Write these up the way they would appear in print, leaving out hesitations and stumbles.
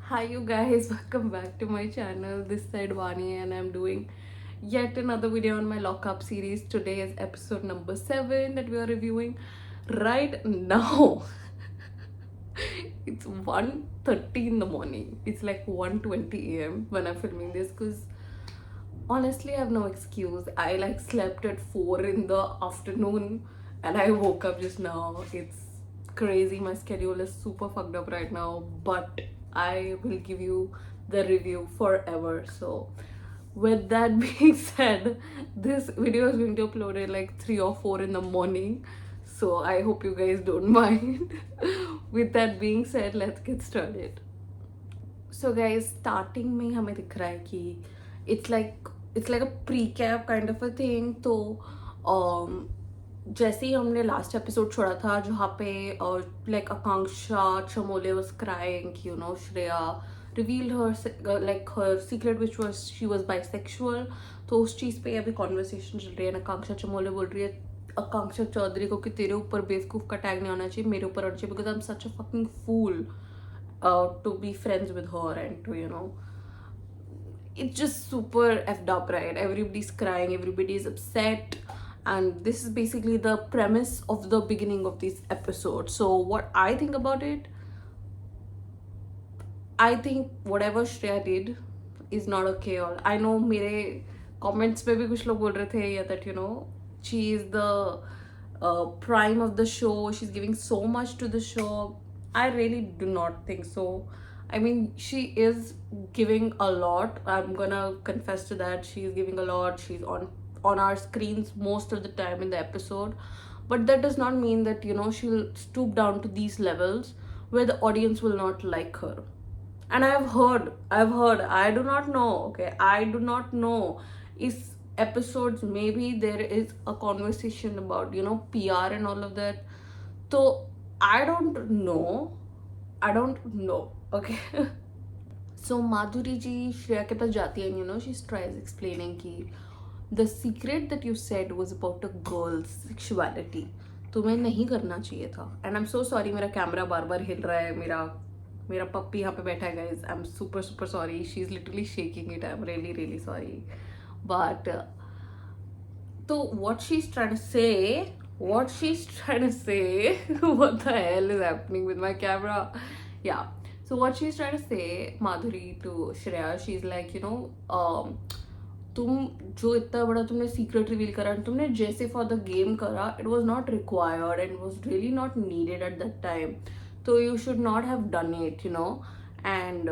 Hi you guys, welcome back to my channel. This side Vani and I'm doing yet another video on my lockup series. Today is episode number 7 that we are reviewing right now. It's 1:30 in the morning. It's like 1:20 a.m. when I'm filming this because honestly I have no excuse. I like slept at 4 in the afternoon and I woke up just now. It's crazy. My schedule is super fucked up right now, but I will give you the review forever. So with that being said, this video is going to upload at like 3 or 4 in the morning, so I hope you guys don't mind. With that being said, let's get started. So guys, starting में हमें दिख रहा है कि it's like a pre-cap kind of a thing. तो जैसे ही हमने last episode छोड़ा था जहाँ पे like Akanksha चमोले was crying, Shreya revealed her like her secret which was she was bisexual. तो उस चीज़ पे अभी कॉन्वर्सेशन चल रही है. आकांक्षा चमोले बोल रही है आकांक्षा चौधरी को कि तेरे ऊपर बेवकूफ़ का टैग नहीं होना चाहिए, मेरे ऊपर होना चाहिए, because I am such a fucking fool to be friends with her and to it's just super effed up, right? Everybody's crying, everybody's upset, and this is basically the premise of the beginning of this episode. So what I think about it, I think whatever Shreya did is not okay. Or I know मेरे comments में भी कुछ लोग बोल रहे थे yeah, that she is the prime of the show. She's giving so much to the show. I really do not think so. I mean, she is giving a lot. I'm gonna confess to that. She's giving a lot. She's on our screens most of the time in the episode, but that does not mean that she'll stoop down to these levels where the audience will not like her. And I've heard, I do not know, okay, I do not know if episodes maybe there is a conversation about PR and all of that. So I don't know, okay. So Madhuri ji Shreya ke paas jati hai, and she tries explaining ki the secret that you said was about a girl's sexuality तुम्हें नहीं करना चाहिए था. And I am so sorry, मेरा camera बार बार हिल रहा है. मेरा पप्पी यहाँ पे बैठा है guys. I am super super sorry. She is literally shaking it. I am really really sorry. But तो what she's trying to say what the hell is happening with my camera? Yeah, so what she's trying to say, Madhuri to Shreya, she's like तुम जो इतना बड़ा तुमने secret reveal करा, तुमने जैसे for the game करा, it was not required and was really not needed at that time. तो you should not have done it and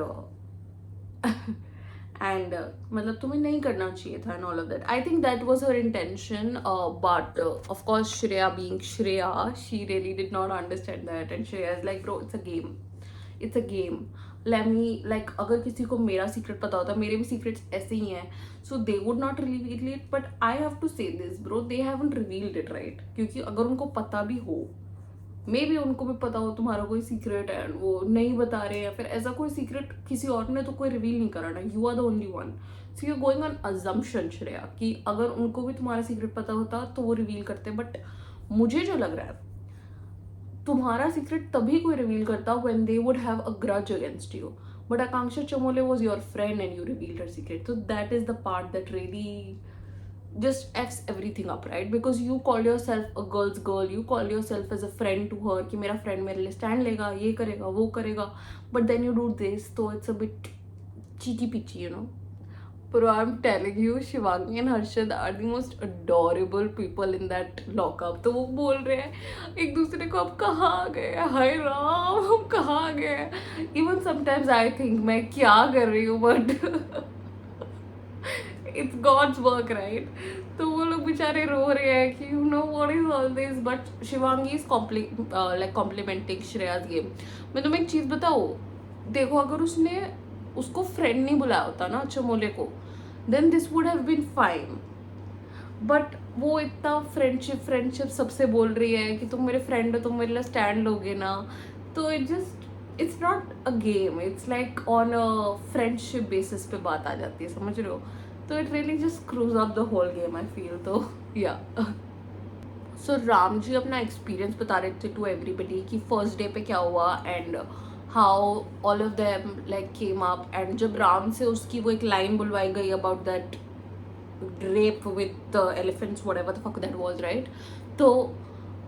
and मतलब तुम्हें नहीं करना चाहिए था and all of that. I think that was her intention, but of course Shreya being Shreya, she really did not understand that. And Shreya is like bro, it's a game. Let me like अगर किसी को मेरा सीक्रेट पता होता, मेरे भी सीक्रेट्स ऐसे ही हैं, so they would not reveal it. But I have to say this bro, they haven't revealed it, right? क्योंकि अगर उनको पता भी हो, मे बी उनको भी पता हो तुम्हारा कोई सीक्रेट है एंड वो नहीं बता रहे, या फिर ऐसा कोई सीक्रेट किसी और ने तो कोई रिवील नहीं करा ना. You are the only one. So you going on assumption Shreya कि अगर उनको भी तुम्हारा सीक्रेट पता होता तो वो रिवील करते. बट मुझे जो लग रहा है, तुम्हारा सीक्रेट तभी कोई रिवील करता when they would have a grudge against you. But Akanksha Chamole was your friend and you revealed her secret. So that is the part that really just f's everything up, right? Because you call yourself a girl's girl, you call yourself as a friend to her कि मेरा friend मेरे लिए stand लेगा, ये करेगा, वो करेगा. But then you do this, so it's a bit cheeky peachy. Bro, I'm telling you, Shivangi and Harshad are the most adorable people in that lockup. तो वो बोल रहे हैं एक दूसरे को, अब कहाँ गए, हाय राम, हम कहाँ गए. Even sometimes I think मैं क्या कर रही हूँ, but it's God's work, right? तो वो लोग बेचारे रो रहे हैं कि what is all this? But Shivangi is like complimenting Shreya's game. मैं तुम्हें एक चीज़ बताऊँ, देखो अगर उसने उसको फ्रेंड नहीं बुलाया होता ना चमोले को, then this would have been fine. But वो इतना फ्रेंडशिप सबसे बोल रही है कि तुम मेरे फ्रेंड हो, तुम मेरे लिए स्टैंड लोगे ना. तो it's not a game, it's like on a friendship basis पे बात आ जाती है, समझ रहे हो? तो it really just screws up the whole game, I feel. तो या सो राम जी अपना एक्सपीरियंस बता रहे थे टू एवरीबडी कि फर्स्ट डे पे क्या हुआ and how all of them like came up, and जब राम से उसकी वो एक लाइन बुलवाई गई about that rape with the elephants, whatever the fuck that was, right? तो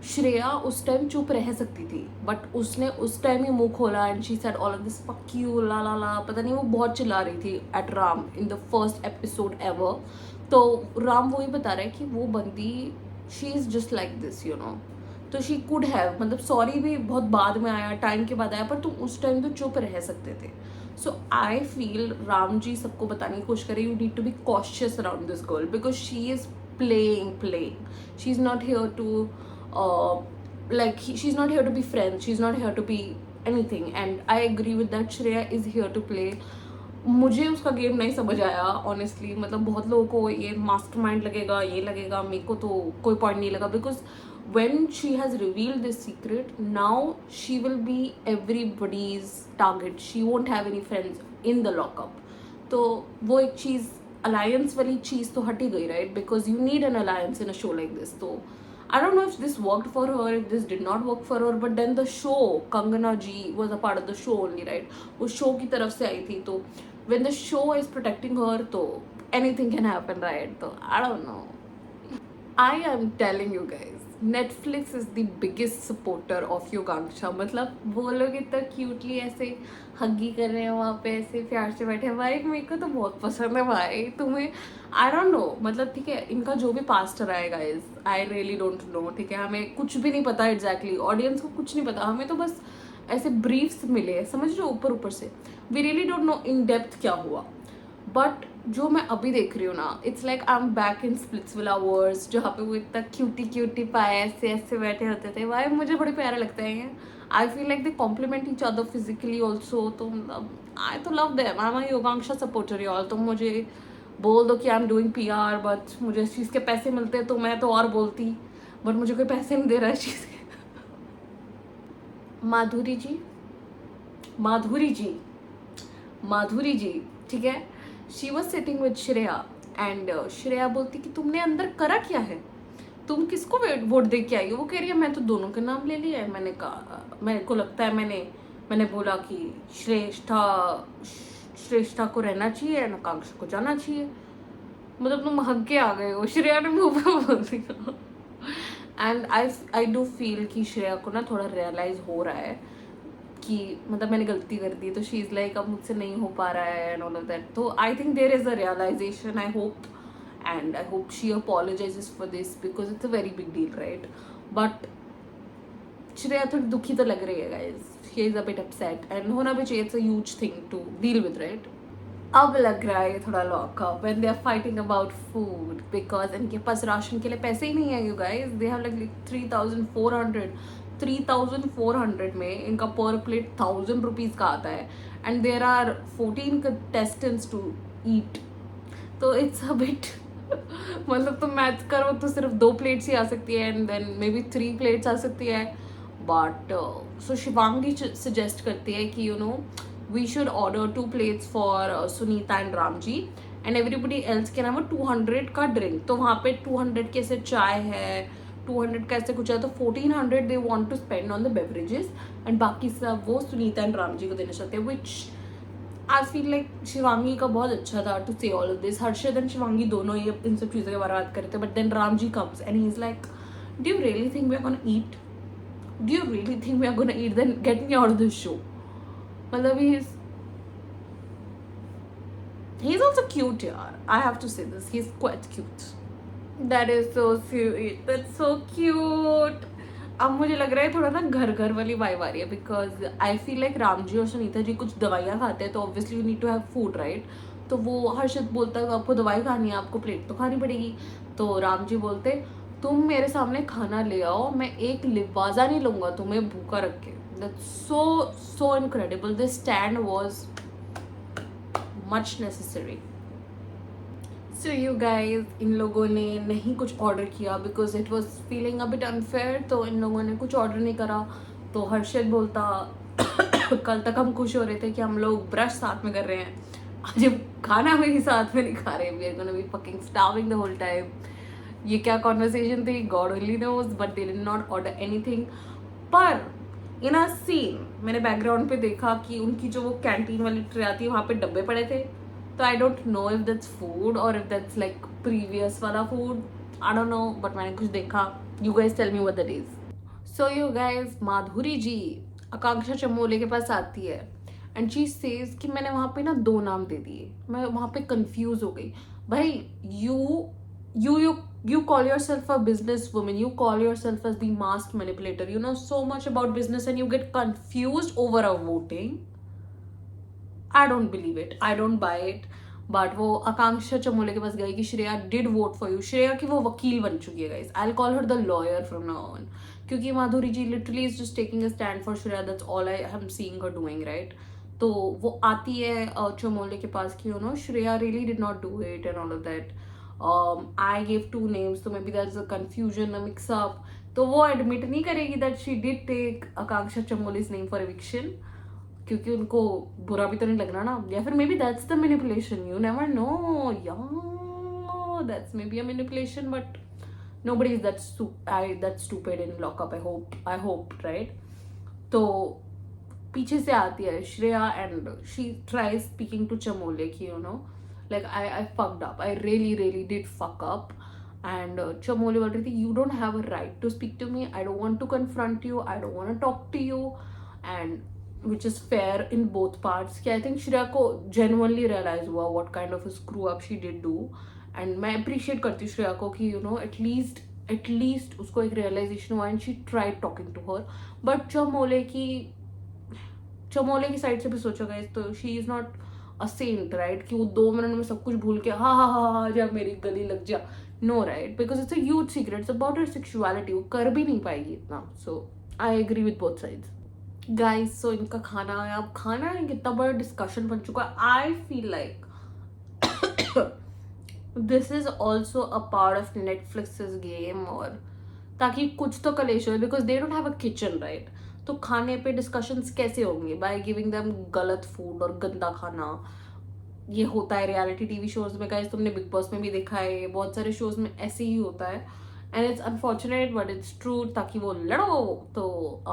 श्रेया उस टाइम चुप रह सकती थी, बट उसने उस टाइम ही मुंह खोला and she said all of this fuck you la la la, पता नहीं वो बहुत चिल्ला रही थी at Ram in the first episode ever. तो राम वही बता रहा है कि वो बंदी she is just like this, you know. तो शी कुड हैव, मतलब सॉरी भी बहुत बाद में आया, टाइम के बाद आया, पर तुम उस टाइम तो चुप रह सकते थे. सो आई फील राम जी सबको बताने की कोशिश करें, you need to be cautious around this girl because she is playing. She's not here to she's not here to be friends, she's not here to be anything, and I agree with that. Shreya is here to play. मुझे उसका game नहीं समझ आया honestly. मतलब बहुत लोगों को ये मास्टरमाइंड लगेगा, ये लगेगा, मेरे को तो कोई पॉइंट नहीं लगा because when she has revealed this secret, now she will be everybody's target. She won't have any friends in the lockup. तो वो एक चीज़ अलायंस वाली चीज़ तो हट ही गई, right? Because you need an alliance in a show like this. तो I don't know if this worked for her, if this did not work for her, but then the show, Kangana ji was a part of the show only, right? वो show की तरफ से आई थी, तो when the show is protecting her, तो anything can happen, right? तो I don't know. I am telling you guys, Netflix is the biggest supporter of Yoganksha. मतलब वो लोग इतना क्यूटली ऐसे हगी कर रहे हैं वहाँ पे, ऐसे प्यार से बैठे हैं भाई. मेरे को तो बहुत पसंद है भाई. तुम्हें आई डोंट नो, मतलब ठीक है इनका जो भी पास्टर आएगा is I really don't no, ठीक है. हमें कुछ भी नहीं पता एग्जैक्टली, ऑडियंस को कुछ नहीं पता, हमें तो बस ऐसे ब्रीफ्स मिले, समझ रहे हो, ऊपर ऊपर से. We really don't know in depth क्या हुआ. बट जो मैं अभी देख रही हूँ ना, it's like I am back in Splitsvilla verse, जहाँ पे वो इतना क्यूटी पाए ऐसे ऐसे बैठे होते थे भाई. मुझे बड़े प्यारे लगते हैं ये. I feel like they compliment each other physically also. तो आई तो love them. I am a Yogaanksha supporter all. तो मुझे बोल दो कि I am doing PR, but मुझे इस चीज़ के पैसे मिलते हैं तो मैं तो और बोलती, बट मुझे कोई पैसे नहीं दे रहा है इस चीज़ के. माधुरी जी, माधुरी जी, माधुरी जी, ठीक है. She was sitting with Shreya and Shreya बोलती कि तुमने अंदर करा क्या है, तुम किसको वोट दे के आई हो. वो कह रही है मैं तो दोनों के नाम ले लिया है. मैंने कहा, मेरे को लगता है मैंने बोला कि श्रेष्ठा को रहना चाहिए, आकांक्षा को जाना चाहिए. मतलब तुम हक के आ गए हो. श्रेया ने मुंह पे बोल दिया. एंड आई डू फील कि श्रेया को ना थोड़ा रियलाइज हो रहा है कि मतलब मैंने गलती कर दी. तो शी इज़ लाइक अब मुझसे नहीं हो पा रहा है एंड ऑल ऑफ दैट. तो I think there is a realization, I hope, and I hope she apologizes for this because it's a very big deal, right? But Shreya थोड़ी दुखी तो लग रही है guys. She is a bit upset and होना भी चाहिए. It's a huge thing to deal with, right? अब लग रहा है थोड़ा lockup when they are fighting about food because इनके पास राशन के लिए पैसे ही नहीं है you guys. They have like 3,400 में इनका पर प्लेट 1,000 रुपीज़ का आता है and there are 14 contestants to eat. तो it's a bit मतलब तुम मैथ करो तो सिर्फ 2 प्लेट्स ही आ सकती है and then may be 3 plates आ सकती है. बट सो शिवांगी सजेस्ट करती है कि you know we should order 2 plates for Sunita and Ram ji and everybody else के नाम 200 का ड्रिंक. तो वहाँ पे 200 के ऐसे चाय है, 200 का ऐसे कुछ है, तो 1400 they want to spend on the beverages and बाकी सब वो सुनीता एंड राम जी को देना चाहते हैं. विच आई फील लाइक शिवांगी का बहुत अच्छा था टू से all of this. Harshad and Shivangi दोनों ही इन सब चीज़ों के बारे में बात कर रहे थे. But then Ram ji comes and he is like do you really think we are gonna eat, do you really think we are gonna eat, then get me out of this show. मतलब ही इज ऑल्सो क्यूट यार. I have to say this, he is quite cute. That is so sweet, that's so cute. अब मुझे लग रहा है थोड़ा ना घर वाली वाइब आ रही है because I feel like Ram ji और सुनीता जी कुछ दवाइयाँ खाते हैं तो obviously you need to have food, right? तो वो हर्षद बोलता है आपको दवाई खानी है, आपको प्लेट तो खानी पड़ेगी. तो राम जी बोलते तुम मेरे सामने खाना ले आओ, मैं एक लिवाजा नहीं लूँगा तुम्हें भूखा रख के. That's so incredible. This stand was much necessary. So you guys, इन लोगों ने नहीं कुछ ऑर्डर किया because it was feeling a bit unfair. तो इन लोगों ने कुछ ऑर्डर नहीं करा. तो हर्षद बोलता कल तक हम खुश हो रहे थे कि हम लोग ब्रश साथ में कर रहे हैं, आज हम खाना में ही साथ में नहीं खा रहे. We are gonna be fucking starving the whole time. ये क्या कॉन्वर्सेशन थी, God only knows. But they did not order anything. पर इन अ सीन मैंने बैकग्राउंड पे देखा कि उनकी जो वो कैंटीन वाली ट्रे आती है वहाँ पे डब्बे पड़े थे. तो I don't know if that's food और इफ दैट्स लाइक प्रीवियस वाला food. I don't know but मैंने कुछ देखा. You guys tell me what that is. So you guys Madhuri ji Akanksha Chamole के पास आती है एंड शी सेज कि मैंने वहाँ पे ना 2 नाम दे दिए. मैं वहाँ पे कंफ्यूज हो गई. भाई you call yourself a business woman, you call yourself as the master manipulator, you know so much about business and you get confused over a voting. I don't believe it, I don't buy it. But वो आकांक्षा चमोले के पास गई कि Shreya did vote for you. Shreya की वो वकील बन चुकी है guys. I call her the lawyer from now on क्योंकि Madhuri ji literally is just taking a stand for Shreya. That's all I am seeing her doing right. तो वो आती है चमोले के पास कि you know Shreya really did not do it and all of that. I gave 2 names, so maybe there's a confusion, a mix up. तो वो admit नहीं करेगी that she did take Akanksha Chamoli's name for eviction क्योंकि उनको बुरा भी तो नहीं लगना ना. या फिर maybe that's the manipulation. You never know. या that's maybe a manipulation but nobody is that stupid in lockup. I hope right. तो पीछे से आती है Shreya and she try speaking to Chamole कि you know like I fucked up. I really did fuck up. And Chamoli बोल रही थी you don't have a right to speak to me. I don't want to confront you. I don't want to talk to you. And which is fair in both parts. कि I think Shreya को genuinely realize हुआ what kind of a screw up she did do. And मैं appreciate करती हूँ श्रेया को कि you know at least उसको एक realization हुआ and she tried talking to her. But चमोले की साइड से भी सोचा गया तो she is not a saint right कि वो 2 मिनट में सब कुछ भूल के हाँ जब मेरी गली लग जा. No right because it's a huge secret. It's about her sexuality. वो कर भी नहीं पाएगी इतना. So I agree with both sides guys. So इनका खाना अब खाना कितना बड़ा डिस्कशन बन चुका है. आई feel like this is also a part of Netflix game और ताकि कुछ तो कलेश हो because they don't have a kitchen right. तो खाने पे डिस्कशंस कैसे होंगे बाय गिविंग देम गलत फूड और गंदा खाना. ये होता है रियलिटी टीवी शोज में गाइस. तुमने बिग बॉस में भी देखा है. बहुत सारे शोज में ऐसे ही होता है and it's unfortunate but it's true. ताकि वो लड़ो तो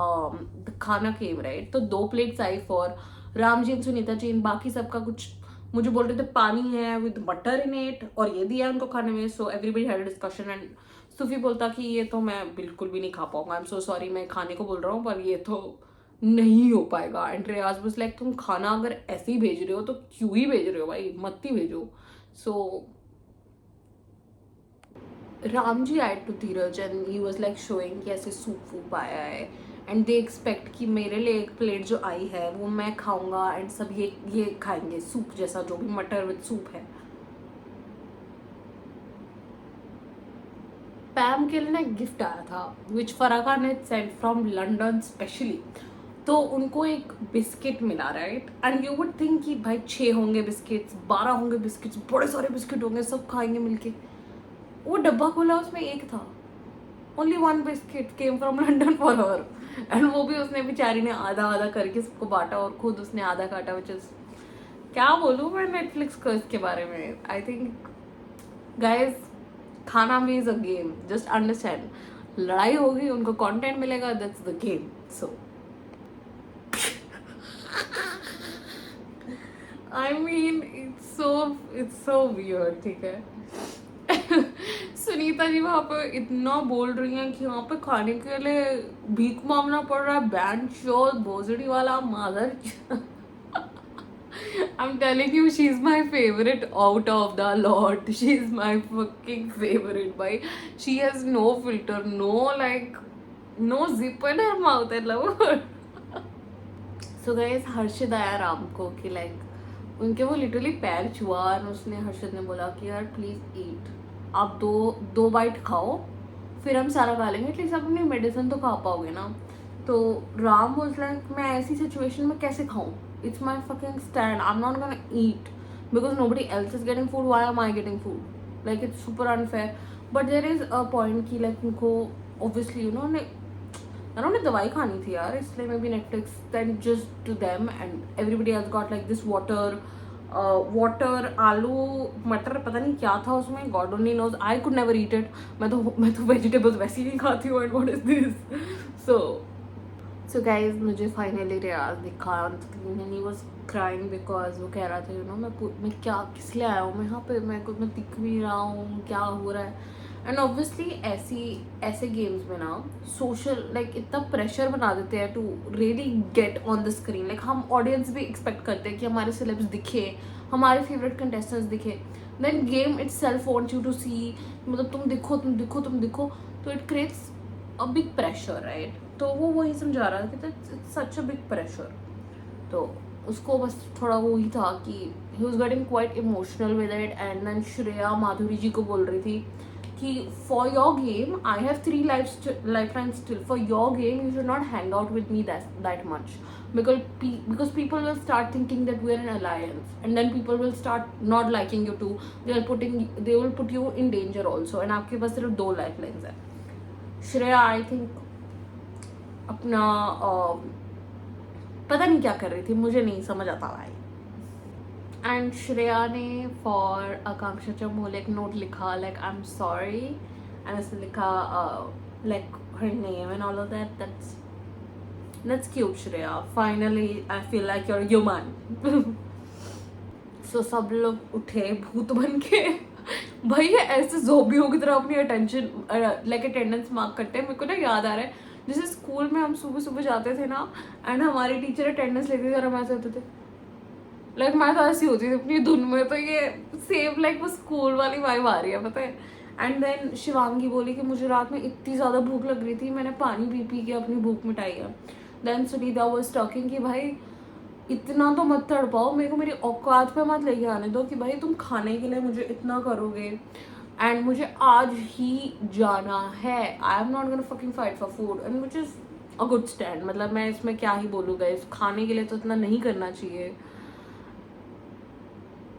खाना केम राइट. तो 2 plates I for Ram ji and Sunita ji. बाकी सबका कुछ मुझे बोल रहे थे पानी है विद बटर इन इट और ये दिया उनको खाने में. So everybody had a discussion and Sufi बोलता कि ये तो मैं बिल्कुल भी नहीं खा पाऊंगा. आई एम सो सॉरी मैं खाने को बोल रहा हूँ पर ये तो नहीं हो पाएगा. एंड रियाज वाज लाइक तुम खाना अगर ऐसे ही भेज रहे हो तो क्यों ही भेज रहे हो भाई. मत ही भेजो. सो राम जी आए to Dheeraj and he was like showing कि ऐसे सूप आया है एंड दे एक्सपेक्ट कि मेरे लिए एक प्लेट जो आई है वो मैं खाऊंगा एंड सब ये खाएंगे सूप जैसा जो भी मटर विद सूप है. पैम के लिए ना एक गिफ्ट आया था विच फराका ने सेंड फ्रॉम लंडन स्पेशली. तो उनको एक बिस्किट मिला right. And you would think कि भाई 6 होंगे बिस्किट्स 12 होंगे बिस्किट्स बड़े सारे बिस्किट होंगे सब खाएंगे मिलके. वो डब्बा खोला उसमें एक था. Only 1 biscuit came from London for her. And वो भी उसने बेचारी ने आधा करके सबको बांटा और खुद उसने आधा काटा. विच इज क्या बोलूँ मैं नेटफ्लिक्स को इसके बारे में. आई थिंक गाइज खाना भी is a game. Just understand. लड़ाई होगी उनको कंटेंट मिलेगा. That's the game. So I mean it's so weird. ठीक है. सुनीता जी वहां पे इतना बोल रही हैं कि वहां पे खाने के लिए भीख मांगना पड़ रहा है. बैंड शो भोजड़ी वाला mother. I'm telling you, she's my favorite out of the lot. She's my fucking favorite. Bhai, she has no filter, no zip in her mouth. I love her. So guys, हर्षित आया राम को कि like उनके वो literally पैर छुआ और उसने हर्षित ने बोला कि यार प्लीज ईट. आप दो बाइट खाओ फिर हम सारा खा लेंगे. एटलीस्ट आप अपनी मेडिसिन तो खा पाओगे ना. तो राम वाज लाइक मैं ऐसी सिचुएशन में कैसे खाऊं. It's my fucking stand. I'm not gonna eat because nobody else is getting food. Why am I getting food? Like it's super unfair. But there is a point कि like उनको obviously you know उन्होंने दवाई खानी थी यार. इसलिए maybe Netflix sent just to them and everybody else got like this water आलू मटर पता नहीं क्या था उसमें. God only knows. I could never eat it. मैं तो vegetables वैसे ही नहीं खाती हूँ. And what is this? So so guys मुझे फाइनली रियाज दिखा and he was crying because वो कह रहा था मैं क्या किस लिए आया हूँ मैं यहाँ पे, मैं दिख भी रहा हूँ, क्या हो रहा है. एंड ऑब्वियसली ऐसे गेम्स में ना सोशल लाइक इतना प्रेशर बना देते हैं to really get on the screen. Like हम ऑडियंस भी एक्सपेक्ट करते हैं कि हमारे सेलेब्स दिखे, हमारे फेवरेट कंटेस्टेंट्स दिखे. Then game itself want you to see, मतलब तुम दिखो तुम दिखो तुम दिखो. तो it creates a big pressure right. तो वो वही समझा रहा था कि it's such a big pressure. तो उसको बस थोड़ा वो ही था कि he was getting quite emotional with it. And then Shreya Madhuri ji को बोल रही थी कि for your game I have 3 life line still. For your game you should not hang out with me that much because people will start thinking that we are an alliance, and then people will start not liking you too. They will put you in danger also. And आपके पास सिर्फ 2 lifelines है. Shreya I think अपना पता नहीं क्या कर रही थी, मुझे नहीं समझ आता भाई. एंड श्रेया ने फॉर आकांक्षा चमोले एक नोट लिखा like I am sorry. And उसने लिखा like her name and all of that. That's cute, Shreya. Finally, I feel like you're human. So सब लोग उठे भूत बन के. भाई ये ऐसे ज़ोंबियों की तरह अपनी अटेंडेंस मार्क करते हैं. मेरे को ना याद आ रहा है जैसे स्कूल में हम सुबह सुबह जाते थे ना एंड हमारी टीचर अटेंडेंस लेती थी और हम ऐसे होते थे लाइक मैं तो ऐसी होती थी अपनी धुन में. तो ये सेम लाइक वो स्कूल वाली वाइब आ रही है पता है. एंड देन शिवांगी बोली कि मुझे रात में इतनी ज़्यादा भूख लग रही थी, मैंने पानी पी के अपनी भूख मिटाई है. देन सुनीता वाज टॉकिंग कि भाई इतना तो मत तड़पाओ मेरे को, मेरी औकात पे मत लेके आने दो कि भाई तुम खाने के लिए मुझे इतना करोगे. एंड मुझे आज ही जाना है. आई am not gonna fucking fight for food. And which is a good stand. मतलब मैं इसमें क्या ही बोलूँ गाइस, खाने के लिए तो इतना नहीं करना चाहिए.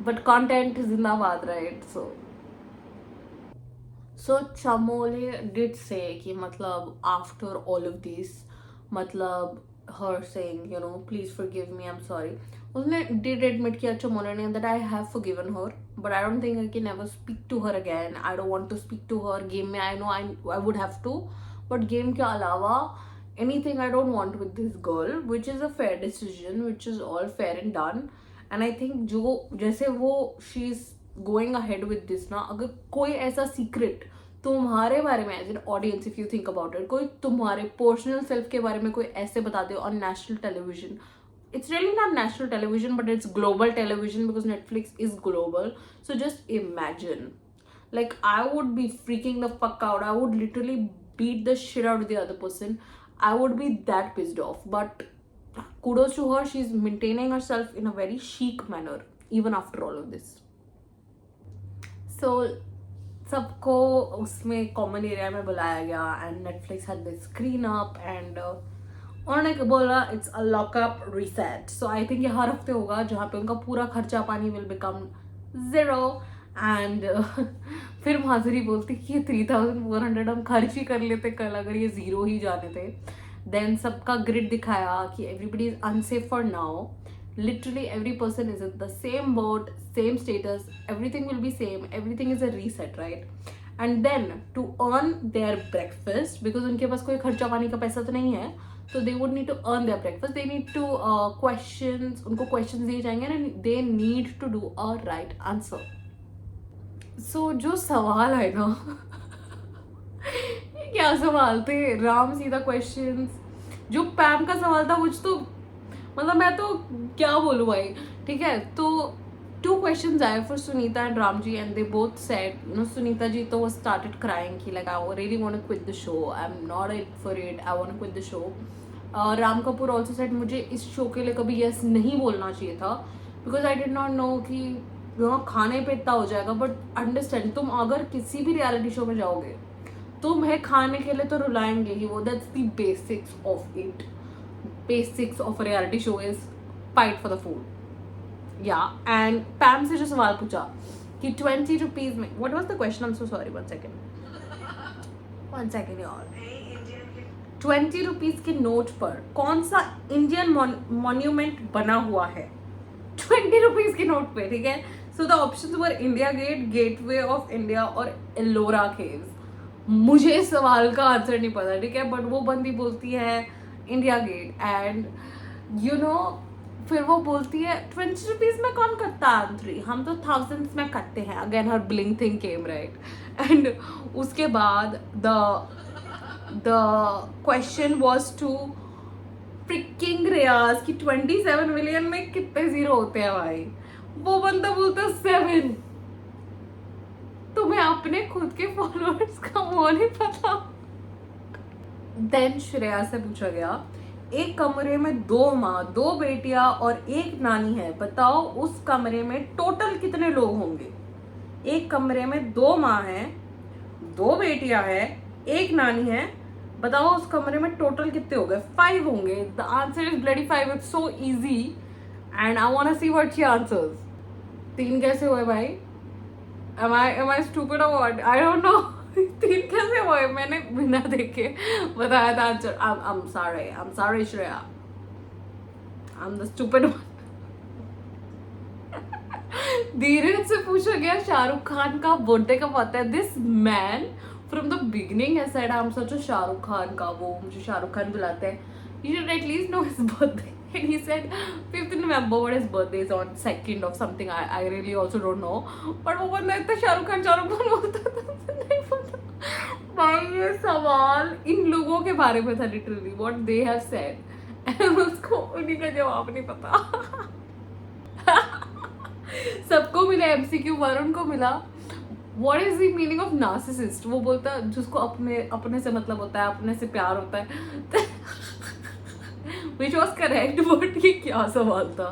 बट कंटेंट जिंदाबाद राइट. सो चमोले डिड से कि मतलब आफ्टर ऑल ऑफ दिस मतलब her saying please forgive me, I'm sorry. उसने did admit कि अच्छा मोना ने that I have forgiven her, but I don't think I can ever speak to her again. I don't want to speak to her. Game में I know I would have to, but game के अलावा anything I don't want with this girl, which is a fair decision, which is all fair and done. And I think जो जैसे वो she is going ahead with this ना, अगर कोई ऐसा secret तुम्हारे बारे में as an audience if you think about it, कोई तुम्हारे पर्सनल सेल्फ के बारे में कोई ऐसे बता दे on national television. It's really not national television but it's global television because Netflix is global. So just imagine like I would be freaking the fuck out. I would literally beat the shit out the other person. I would be that pissed off. But kudos to her, she's maintaining herself in a very chic manner even after all of this. So सबको उसमें common area में बुलाया गया and Netflix had the screen up and उन्होंने बोला it's a lockup reset. So I think ये हर हफ्ते होगा जहाँ पे उनका पूरा खर्चा पानी विल बिकम 0. एंड फिर माधुरी बोलती कि ये 3400 हम खर्च ही कर लेते कल अगर ये 0 ही जाने थे. देन सबका ग्रिड दिखाया कि everybody is unsafe for now. Literally every person is in the same boat, same status, everything will be same, everything is a reset right. And then to earn their breakfast, because उनके पास कोई खर्चा पानी का पैसा तो नहीं है, so they would need to earn their breakfast. They need to उनको questions दिए जाएंगे and they need to do a right answer. So जो सवाल है ना क्या सवाल थे, राम सीधा क्वेश्चंस. जो पैम का सवाल था मुझ तो मतलब मैं तो क्या बोलूँ भाई. ठीक है तो 2 questions आए for Sunita and Ram ji and they both said Sunita ji तो वो स्टार्टेड क्राइंग कि like I really want to quit the show, I am not it for it, I want to quit the show. Ram Kapoor also said मुझे इस show के लिए कभी yes नहीं बोलना चाहिए था because I did not know कि खाने पे इतना हो जाएगा. बट अंडरस्टैंड, तुम अगर किसी भी रियलिटी शो में जाओगे तुम्हें खाने के लिए तो रुलाएंगे ही वो. That's the basics of it. Basics of a reality show is fight for the food. Yeah, and Pam से जो सवाल पूछा कि 20 rupees में, what was the question? I'm so sorry. One second y'all. 20 rupees के नोट पर कौन सा इंडियन मॉन्यूमेंट बना हुआ है 20 rupees के नोट पे. ठीक है. So the options were India Gate, Gateway of India और Ellora Caves. मुझे इस सवाल का आंसर नहीं पता. ठीक है. बट वो बंदी बोलती है India Gate and you know फिर वो बोलती है 20 रुपीज में कौन करता है एंट्री, हम तो थाउजेंड्स में करते हैं. Again her bling thing came right. And उसके बाद the question was to freaking Riyaz कि 27 मिलियन में कितने जीरो होते हैं भाई. वो बंदा बोलता 7. तुम्हें अपने खुद के फॉलोअर्स का वो नहीं पता. देन श्रेया से पूछा गया, एक कमरे में 2 माँ 2 बेटियां और 1 नानी है, बताओ उस कमरे में टोटल कितने लोग होंगे. एक कमरे में 2 माँ हैं, 2 बेटियां हैं, 1 नानी है, बताओ उस कमरे में टोटल कितने हो गए. 5 होंगे. The answer is bloody 5. It's so easy and I want to see what she answers. 3 कैसे हुए भाई? Am I stupid or what? I don't know. 3 कैसे हुए? मैंने बिना देखे बताया था answer. I'm sorry Shreya. I'm the stupid one. धीरज से पूछा गया शाहरुख खान का बर्थडे कब आता है. This man from the beginning has said I am such a Shahrukh Khan का वो मुझे शाहरुख खान बुलाते हैं. You should at least know his birthday. And he said 5th November, what his birthday is on 2nd of something. I really also don't know. But वो बंदा इतना शाहरुख खान बोलता था नहीं पता. भाई ये सवाल इन लोगों के बारे में था literally what they have said. And उसको उन्हीं का जवाब नहीं पता. सबको मिला MCQ. वरुण को मिला What is the meaning of narcissist? वो बोलता जिसको अपने से मतलब होता है, अपने से प्यार होता है. Which was correct, but ये क्या सवाल था.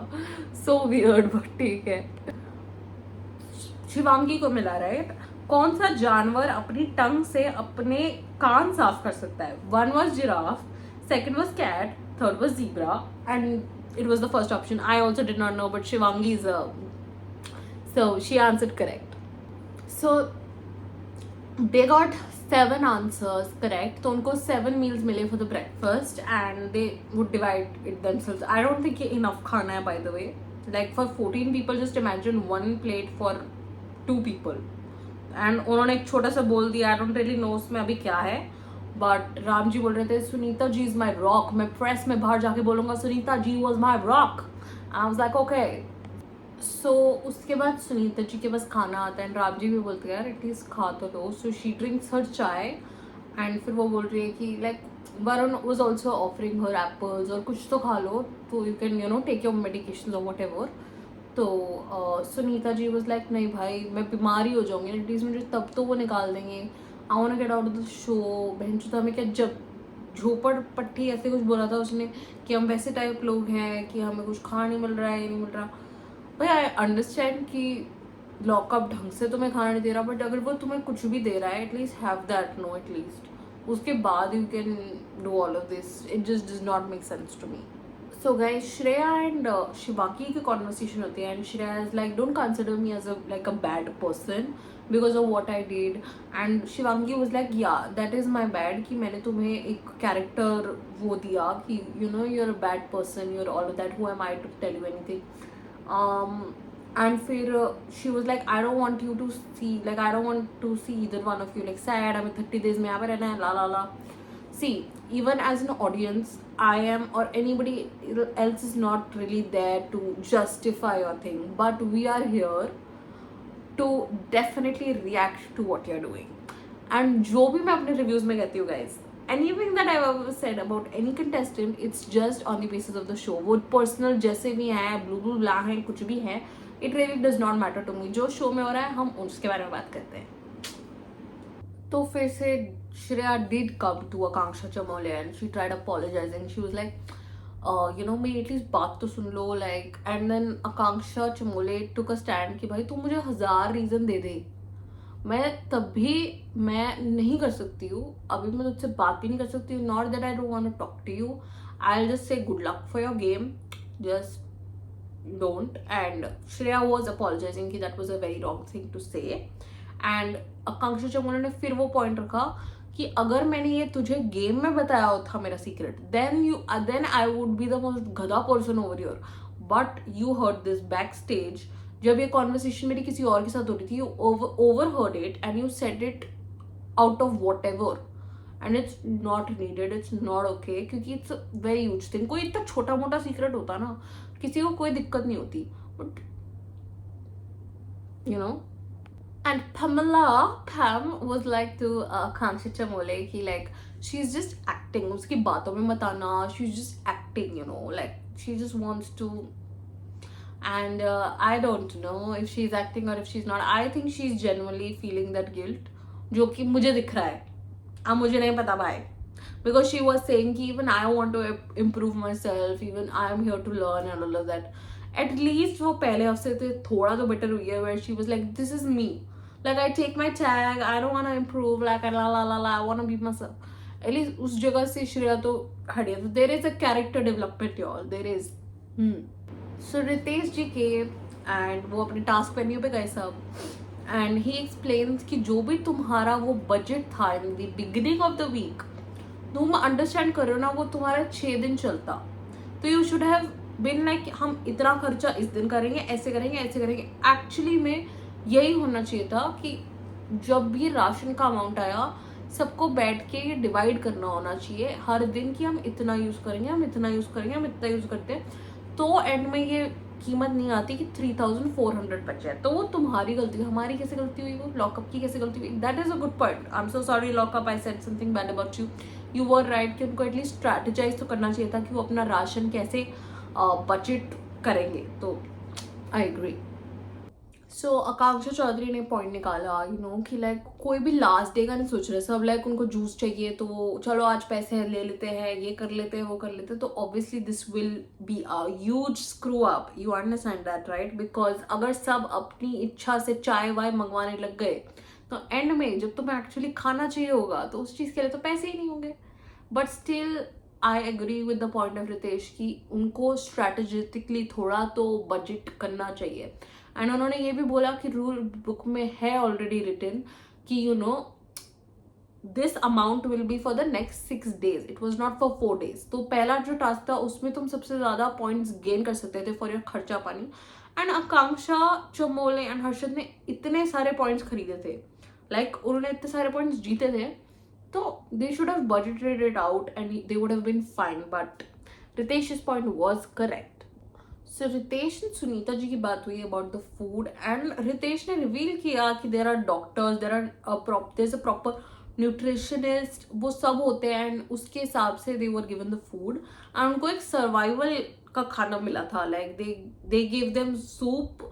So weird, but ठीक है. शिवांगी को मिला राइट. कौन सा जानवर अपनी टंग से अपने कान साफ कर सकता है. 1 was giraffe, 2nd was cat, 3rd was zebra, and it was the first option. I also did not know, but Shivangi is so she answered correct. So they got 7 answers correct. तो उनको 7 meals मिले for the breakfast and they would divide it themselves. I don't think ये enough खाना है by the way. Like for 14 people, just imagine 1 plate for 2 people. And उन्होंने एक छोटा सा बोल दिया. I don't really know उसमें अभी क्या है. But राम जी बोल रहे थे Sunita ji is my rock. मैं प्रेस में बाहर जाके बोलूँगा Sunita ji was my rock. I was like okay. सो उसके बाद सुनीता जी के पास खाना आता है एंड राम जी भी बोलते हैं यार एटलीस्ट खा तो लो. सो शी ड्रिंक्स हर चाय एंड फिर वो बोल रही है कि like Varun was also offering her apples और कुछ तो खा लो तो you can take your medication और वट एवर. तो सुनीता जी वाज लाइक नहीं भाई मैं बीमार ही हो जाऊंगी एटलीस्ट मुझे तब तो वो निकाल देंगे. I want to get out of the show. बहन चुता हमें क्या जब झोपड़ पट्टी ऐसे कुछ बोला था उसने कि हम वैसे टाइप लोग हैं कि हमें कुछ खाना नहीं मिल रहा है, ये नहीं मिल रहा. भाई आई अंडरस्टैंड कि लॉकअप ढंग से तुम्हें खाना नहीं दे रहा, बट अगर वो तुम्हें कुछ भी दे रहा है at least have that no at least. उसके बाद you can do all of this. It just does not make sense to me. So guys Shreya and Shivangi की कॉन्वर्सेशन होती है and Shreya is like don't consider me as a bad person because of what I did. And Shivangi was like yeah that is my bad कि मैंने तुम्हें एक character वो दिया कि you know you are a bad person, you are all of that, who am I to tell you anything. And फिर she was like I don't want you to see, like I don't want to see either one of you like sad. हमें 30 days में यहाँ पे रहना है ला la La. See, even as an audience, I am or anybody else is not really there to justify your thing, but we are here to definitely react to what you're doing. And जो भी मैं अपने reviews में कहती हूँ guys, anything that I've ever said about any contestant, it's just on the basis of the show. वो personal जैसे भी हैं, blue blah हैं, कुछ भी हैं, it really does not matter to me. जो show में हो रहा है हम उसके बारे में बात करते हैं. तो फिर से Shreya did come to Akanksha Chamole and she tried apologizing. She was like, you know मेरी एटलीस्ट बात तो सुन लो like. And then Akanksha Chamole took a stand कि भाई तू मुझे 1000 रीजन दे दे, मैं तब भी मैं नहीं कर सकती हूँ, अभी मैं तुझसे बात भी नहीं कर सकती हूँ. Not that I don't want to talk to you, I will just say good luck for your game, just don't. And Shreya was apologising कि that was a very wrong thing to say. And Akanksha Chamole ने फिर वो point रखा कि अगर मैंने ये तुझे गेम में बताया था मेरा secret, then I would be the most गधा person over your. But you heard this backstage. जब ये कॉन्वर्सेशन मेरी किसी और के साथ हो रही थी, you overheard it and you said it out of what ever. And it's not needed, it's not okay, क्योंकि इट्स वेरी ह्यूज थिंग. कोई इतना छोटा मोटा सीक्रेट होता ना, किसी को कोई दिक्कत नहीं होती, but you know. And Pam was like to Kangshi Chamole ki like she's just acting. उसकी बातों में मत आना. She's just acting, you know, like she just wants to. And I don't know if she's acting or if she's not. I think she's genuinely feeling that guilt, जो कि मुझे दिख रहा है. अब मुझे नहीं पता भाई. Because she was saying कि even I want to improve myself, even I am here to learn and all of that. At least वो पहले हफ्ते से थोड़ा तो better हुई है, where she was like, this is me. Like I take my tag, I don't want to improve, like la la la la, I want to be myself. At least उस जगह से श्रेया तो हटी है. तो there is a character development, y'all. There is. So Ritesh जी के and वो अपने टास्क वेन्यू पे गए सब, and he explains कि जो भी तुम्हारा वो बजट था in the beginning of the week, तुम अंडरस्टैंड करो ना, वो तुम्हारा 6 दिन चलता. तो you should have been like हम इतना खर्चा इस दिन करेंगे, ऐसे करेंगे, ऐसे करेंगे. एक्चुअली में यही होना चाहिए था कि जब भी राशन का अमाउंट आया, सबको बैठ के ये डिवाइड करना होना चाहिए हर दिन कि हम इतना यूज़ करेंगे, हम इतना यूज़ करेंगे, हम इतना यूज़ करते हैं. तो एंड में ये कीमत नहीं आती कि 3400 बचे है. तो वो तुम्हारी गलती है. हमारी कैसे गलती हुई, वो लॉकअप की कैसे गलती हुई. That is a good point. I am so sorry lockup, I said something bad about you. You were right कि उनको एटलीस्ट स्ट्रैटेजाइज तो करना चाहिए था कि वो अपना राशन कैसे बजट करेंगे. तो आई एग्री. सो आकांक्षा चौधरी ने पॉइंट निकाला, यू नो, कि लाइक कोई भी लास्ट डे का नहीं सोच रहे सब. लाइक उनको जूस चाहिए तो चलो आज पैसे ले लेते हैं, ये कर लेते हैं, वो कर लेते हैं. तो obviously this will be a huge screw up. You understand that right? Because अगर सब अपनी इच्छा से चाय वाय मंगवाने लग गए तो एंड में जब तुम्हें एक्चुअली खाना चाहिए होगा तो उस चीज़ के लिए तो पैसे ही नहीं होंगे. But still I agree with the point of Ritesh कि उनको स्ट्रैटेजिकली थोड़ा तो बजट करना चाहिए. एंड उन्होंने ये भी बोला कि रूल बुक में है ऑलरेडी रिटन कि you no this amount will be for the next 6 days. It was not for 4 days. तो पहला जो टास्क था उसमें तुम सबसे ज़्यादा पॉइंट्स गेन कर सकते थे फॉर योर खर्चा पानी. एंड आकांक्षा चमोले एंड हर्षद ने इतने सारे पॉइंट्स खरीदे थे, लाइक उन्होंने इतने सारे पॉइंट्स जीते थे, तो they should have budgeted it out and they would have been fine. But रितेश's point was correct. So Ritesh and Sunita ji की बात हुई about the food, and Ritesh ने रिवील किया कि there are doctors, there a proper nutritionist, वो सब होते हैं. एंड उसके हिसाब से they were given the food and उनको एक सर्वाइवल का खाना मिला था. Like they give them soup,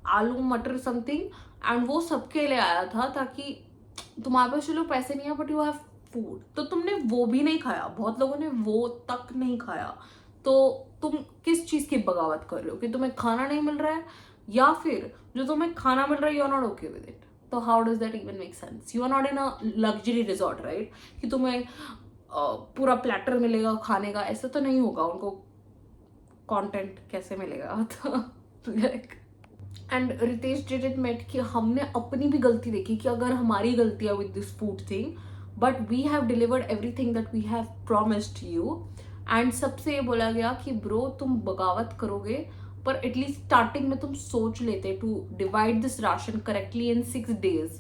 आलू मटर समथिंग, एंड वो सबके लिए आया था ताकि तुम्हारे पास चलो पैसे नहीं है बट यू हैव फूड. तो तुमने वो भी नहीं खाया, बहुत लोगों ने वो तक नहीं खाया. तो तुम किस चीज़ की बगावत कर रहे हो कि तुम्हें खाना नहीं मिल रहा है, या फिर जो तुम्हें खाना मिल रहा है you are not okay with it. तो how does that even make sense? You are not in a luxury resort right, कि तुम्हें पूरा प्लेटर मिलेगा खाने का. ऐसा तो नहीं होगा. उनको कंटेंट कैसे मिलेगा? तो एंड रितेश डिड एडमिट कि हमने अपनी भी गलती देखी कि अगर हमारी गलती है with this food thing, but we have delivered everything that we have promised you. And सबसे ये बोला गया कि ब्रो तुम बगावत करोगे पर एटलीस्ट स्टार्टिंग में तुम सोच लेते to divide this ration correctly in 6 days.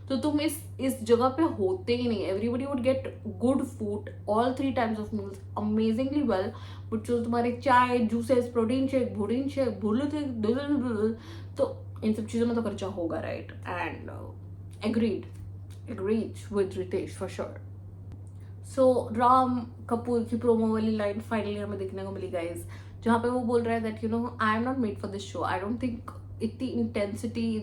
तो तुम इस जगह पे होते ही नहीं. Everybody would get good food all 3 times of meals amazingly well. But जो तुम्हारे चाय, जूसेस, प्रोटीन शेक, भूडीन शेक, तो इन सब चीज़ों में तो खर्चा होगा right. And agreed with Ritesh for sure. So Ram Kapoor की प्रोमो वाली लाइन फाइनली हमें देखने को मिली गाइज, जहाँ पे वो बोल रहा है that you know I am not made for this show. I don't think इतनी इंटेंसिटी,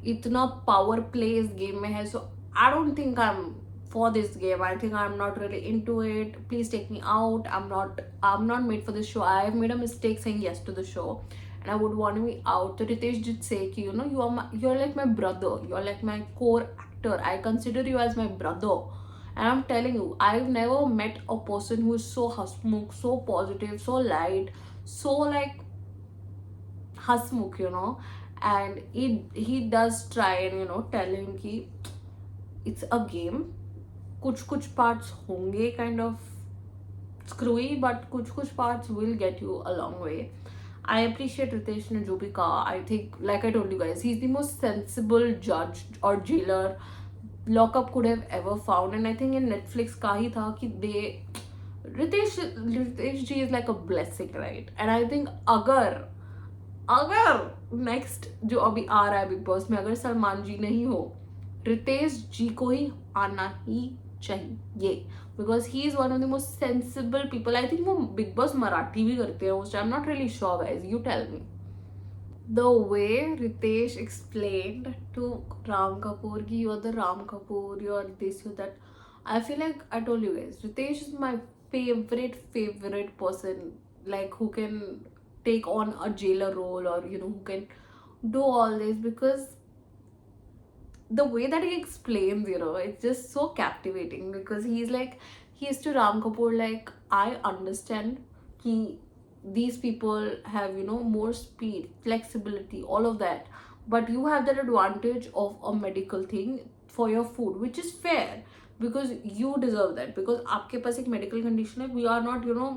इतना पावर प्ले इस गेम में है. So I don't think I am for this game. I think I am not really into it. Please take me out. I am not made for this show. I have made a mistake saying yes to the show and I would want me out. So Ritesh did say कि you know you are like my brother. You are like my core actor. I consider you as my brother. And I'm telling you, I've never met a person who is so hasmukh, so positive, so light, so like hasmukh, you know. And he does try and you know tell him कि it's a game. कुछ parts होंगे kind of screwy, but कुछ parts will get you a long way. I appreciate Ritesh ने जो भी कहा. I think like I told you guys, he's the most sensible judge or jailer lockup could have ever found. And I think in Netflix का ही था कि they Ritesh ji is like a blessing, right? And I think अगर next जो अभी आ रहा है big boss में, अगर सलमान जी नहीं हो, रितेश जी को ही आना ही चाहिए, because he is one of the most sensible people. I think वो बिग बॉस मराठी भी करते हैं उस time, not really sure guys, you tell me. The way Ritesh explained to Ram Kapoor ki you're the Ram Kapoor, you're this, you're that. I feel like I told you guys, Ritesh is my favorite person, like who can take on a jailer role, or you know, who can do all this, because the way that he explains, you know, it's just so captivating. Because he's like, he is to Ram Kapoor like, I understand ki these people have, you know, more speed, flexibility, all of that, but you have that advantage of a medical thing for your food, which is fair, because you deserve that, because आपके पास एक medical condition है. We are not, you know,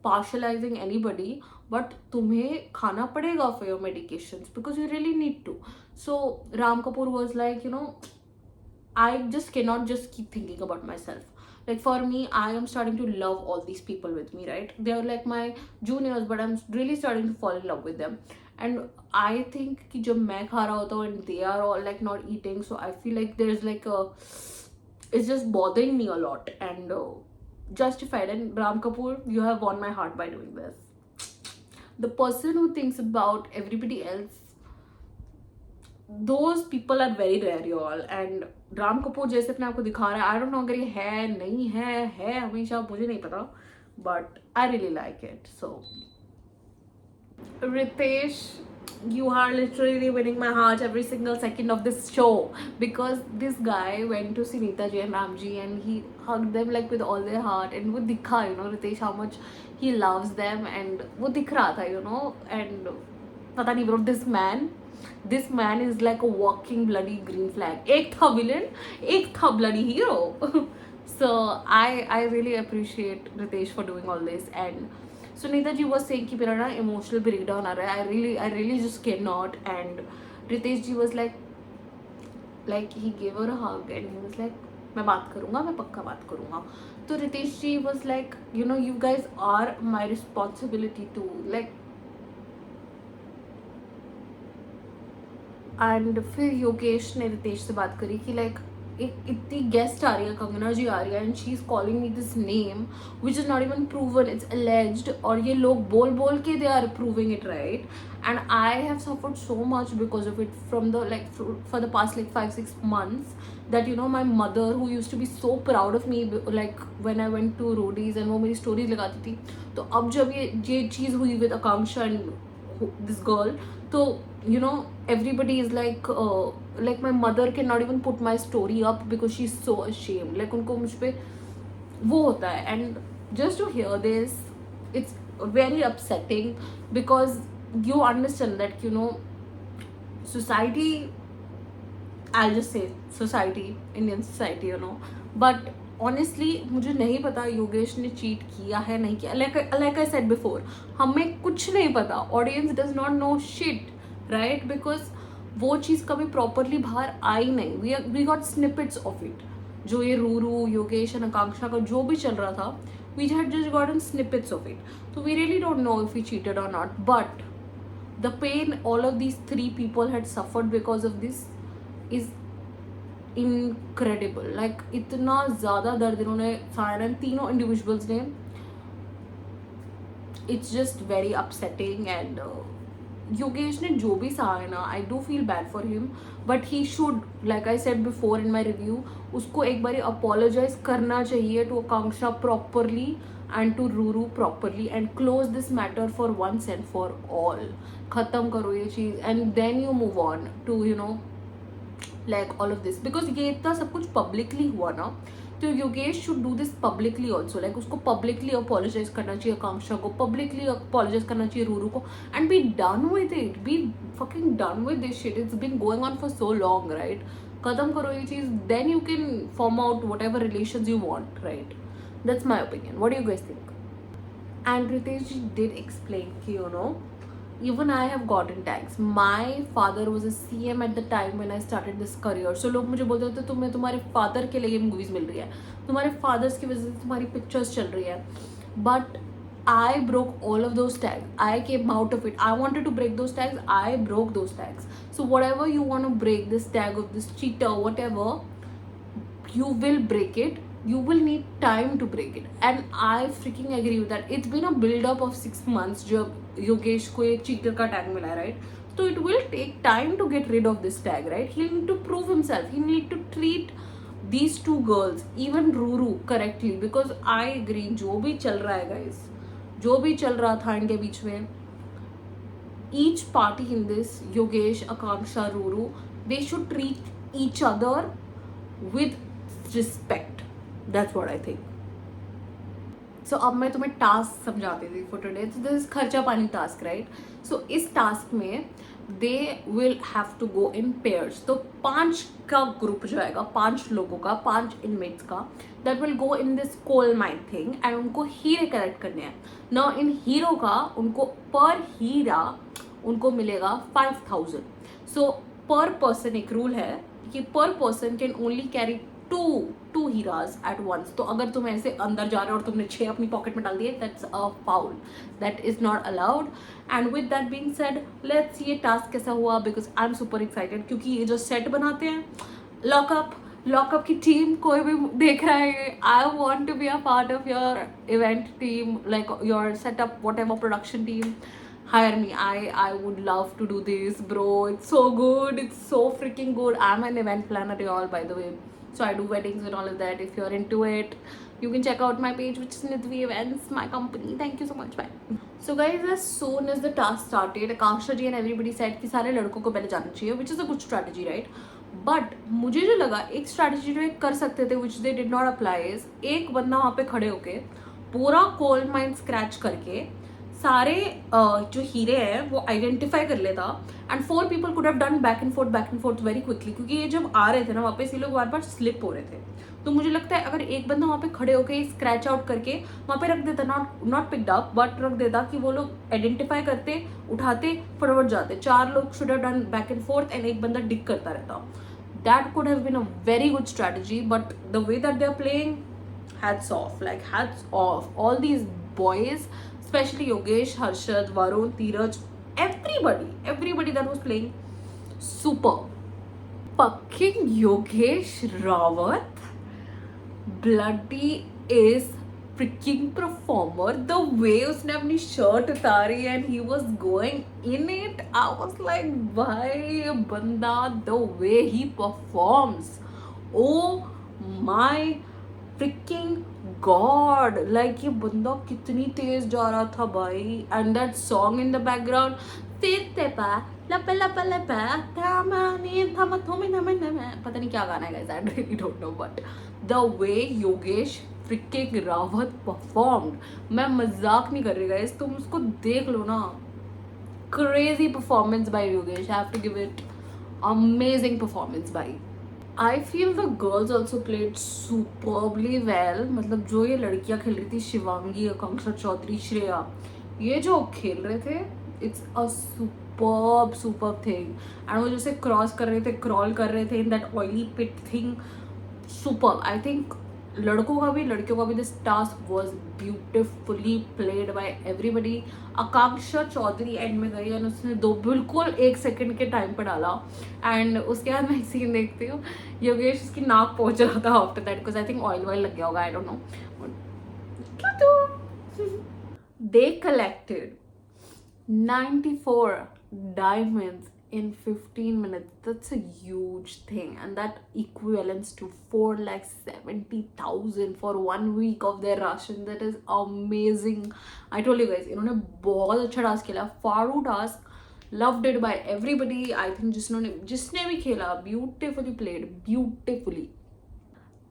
partializing anybody, but तुम्हें खाना पड़ेगा for your medications because you really need to. So Ram Kapoor was like, you know, I just cannot just keep thinking about myself. Like for me, I am starting to love all these people with me, right? They are like my juniors, but I'm really starting to fall in love with them. And I think कि जब मैं खा रहा होता हूँ and they are all like not eating, so I feel like there's like a, it's just bothering me a lot, and justified. And Ram Kapoor, you have won my heart by doing this. The person who thinks about everybody else, those people are very rare, y'all. And Ram Kapoor जैसे अपने आप को दिखा रहा है, आई don't no अगर ये है नहीं है हमेशा, मुझे नहीं पता, but I really like it. So Ritesh, you are literally winning my heart every single second of this show, because this guy went to see Neeta ji and Ramji and he hugged them like with all their heart, and वो दिखा, you know, Ritesh how much he loves them, and वो दिख रहा था, you know. And पता नहीं bro, this man is like a walking bloody green flag. एक था villain, एक था bloody hero. So I really appreciate Ritesh for doing all this. And Sunita ji was saying कि मेरा ना emotional breakdown आ रहा है, I really just cannot. And Ritesh ji was like he gave her a hug and he was like, मैं बात करूँगा, मैं पक्का बात करूँगा. तो Ritesh ji was like, you know, you guys are my responsibility too, like. And फिर योगेश ने रितेश से बात करी कि लाइक एक इतनी गेस्ट आ रही है, कंगना जी आ रही है, and she is calling me this name which is not even proven, it's alleged, और ये लोग बोल के they are proving it, right? And I have suffered so much because of it from the like for the past like 5-6 months, that you know my mother who used to be so proud of me like when I went to Roadies and वो मेरी stories लगाती थी, तो अब जब ये चीज़ हुई with Akanksha and this girl, so you know everybody is like my mother cannot even put my story up because she's so ashamed, like उनको मुझ पे वो होता है. and just to hear this, it's very upsetting, because you understand that, you know, society, I'll just say society, Indian society, you know, but honestly मुझे नहीं पता योगेश ने चीट किया है नहीं किया. लाइक आई सेड बिफोर, हमें कुछ नहीं पता, audience does not know shit, right? Because वो चीज़ कभी प्रॉपरली बाहर आई नहीं. We got snippets of it. जो ये रूरू, योगेश एंड आकांक्षा का जो भी चल रहा था, we had just gotten snippets of it. तो we really don't know if we cheated और not, but the pain all of these 3 people had suffered because of this is incredible. Like इतना ज़्यादा दर्द इन्होंने सहारा तीनों इंडिविजुअल्स ने. It's just very upsetting. And Yogesh ने जो भी सहा है ना, I do feel bad for him, but he should, like I said before in my review, उसको एक बार अपोलोजाइज करना चाहिए to Akanksha properly and to Ruru properly, and close this matter for once and for all. ख़त्म करो ये चीज़, and then you move on to, you know, like all of this, because ये इतना सब कुछ publicly हुआ ना, तो Yogesh should do this publicly also. like उसको publicly apologize करना चाहिए आकांक्षा को, publicly apologize करना चाहिए रूरू को, and be done with it. Be fucking done with this shit. It's been going on for so long, right? खत्म करो ये चीज़, then you can form out whatever relations you want, right? That's my opinion. What do you guys think? And Ritesh did explain कि, you know, even I have gotten tags. My father was a CM at the time when I started this career. So लोग मुझे बोलते थे तुम्हें तुम्हारे father के लिए movies मिल रही है, तुम्हारे fathers की वजह से तुम्हारी pictures चल रही है. But I broke all of those tags. I came out of it. I wanted to break those tags. I broke those tags. So whatever you want to break, this tag of this cheater, whatever, you will break it. You will need time to break it. And I freaking agree with that. It's been a build up of 6 months जब योगेश को ये cheater का tag मिला, right? So it will take time to get rid of this tag, right? He'll need to prove himself. He need to treat these two girls, even Ruru, correctly. Because I agree, जो भी चल रहा है guys, जो भी चल रहा था इनके बीच में, each party in this, Yogesh, Akanksha, Ruru, they should treat each other with respect. That's what I think. So अब मैं तुम्हें टास्क समझाती थी for today. So this is खर्चा पानी टास्क, right? So इस टास्क में they will have to go in pairs. तो 5 का ग्रुप जो आएगा, 5 लोगों का, 5 inmates का, that will go in this coal mine thing and उनको हीरे कलेक्ट करने हैं. Now इन हीरो का उनको पर हीरा उनको मिलेगा 5,000. So per person एक रूल है कि per person can only carry two Hiraj at once. तो अगर तुम ऐसे अंदर जा रहे हो और तुमने 6 अपनी पॉकेट में डाल दिए, that's a foul. That is not allowed. And with that being said, let's see ये टास्क कैसा हुआ, because I'm super excited. क्योंकि ये जो सेट बनाते हैं, लॉकअप की टीम कोई भी देख रहा है, I want to be a part of your event team, like your setup, whatever production team. Hire me. I would love to do this, bro. It's so good. It's so freaking good. I'm an event planner and all, by the way. So I do weddings and all of that. If you're into it, you can check out my page, which is Nidvi Events, my company. Thank you so much. Bye. So guys, as soon as the task started, Akanksha ji and everybody said कि सारे लड़कों को पहले जाना चाहिए, which is a good strategy, right? But मुझे जो लगा एक strategy जो एक कर सकते थे, which they did not apply, is एक बंदा वहाँ पे खड़े होके पूरा coal mine scratch करके सारे जो हीरे हैं वो आइडेंटिफाई कर लेता, and 4 people could have done back and fourth very quickly. क्योंकि ये जब आ रहे थे ना वापस, ये लोग बार बार स्लिप हो रहे थे. तो मुझे लगता है अगर एक बंदा वहाँ पे खड़े होके स्क्रैच आउट करके वहाँ पे रख देता, नॉट पिक्ड अप बट रख देता, कि वो लोग आइडेंटिफाई करते, उठाते, फटाफट जाते. 4 लोग should have done back and forth and एक बंदा डिग करता रहता. That could have been a very good strategy, but the way that they are playing, hats off, like hats off. All these boys, especially Yogesh, Harshad, Varun, Tiraj, everybody that was playing, super. Fucking Yogesh Rawat, bloody is freaking performer. The way उसने अपनी shirt उतारी and he was going in it, I was like, भाई बंदा, the way he performs, oh my freaking god, like ये बंदा कितनी तेज जा रहा था भाई. And that song in the background, पता नहीं क्या गाना है guys, I really don't know, but the way Yogesh freaking Rawat performed, मैं मजाक नहीं कर रही guys, तुम उसको देख लो ना. Crazy performance by Yogesh, I have to give it amazing performance by. I feel the girls also played superbly well. मतलब जो ये लड़कियां खेल रही थी, शिवांगी, आकांक्षा चौधरी, श्रेया, ये जो खेल रहे थे, it's a superb thing. and वो जैसे क्रॉस कर रहे थे, क्रॉल कर रहे थे in that oily pit thing, superb. I think लड़कों का भी लड़कियों का भी this task was beautifully played by everybody. Akanksha Chaudhary and में गई और उसने बिल्कुल 1 सेकंड के टाइम पर डाला. एंड उसके बाद मैं एक सीन देखती हूँ, योगेश उसकी नाक पहुंच रहा था after that, because I think oil लग गया होगा, आई don't no. They collected 94 diamonds in 15 minutes. That's a huge thing, and that equivalents to 4,70,000 for 1 week of their ration. That is amazing. I told you guys, इन्होंने बहुत अच्छा task खेला. फारू task loved it by everybody. I think जिसने भी खेला, beautifully played, beautifully.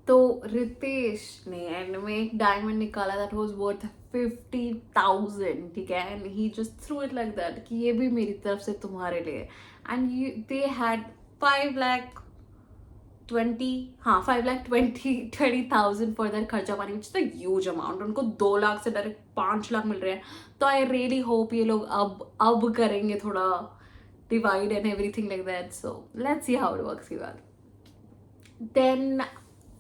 तो रितेश ने and में एक डायमंड निकाला that was worth 50,000, ठीक है, and he just threw it like that कि ये भी मेरी तरफ से तुम्हारे लिए. and they had 5 lakh 5,20,000 for their खर्चा पानी, which is a huge amount. उनको 2 लाख से डायरेक्ट 5 लाख मिल रहे हैं. तो आई रियली होप ये लोग अब करेंगे थोड़ा divide and everything like that. So let's see how it works. Then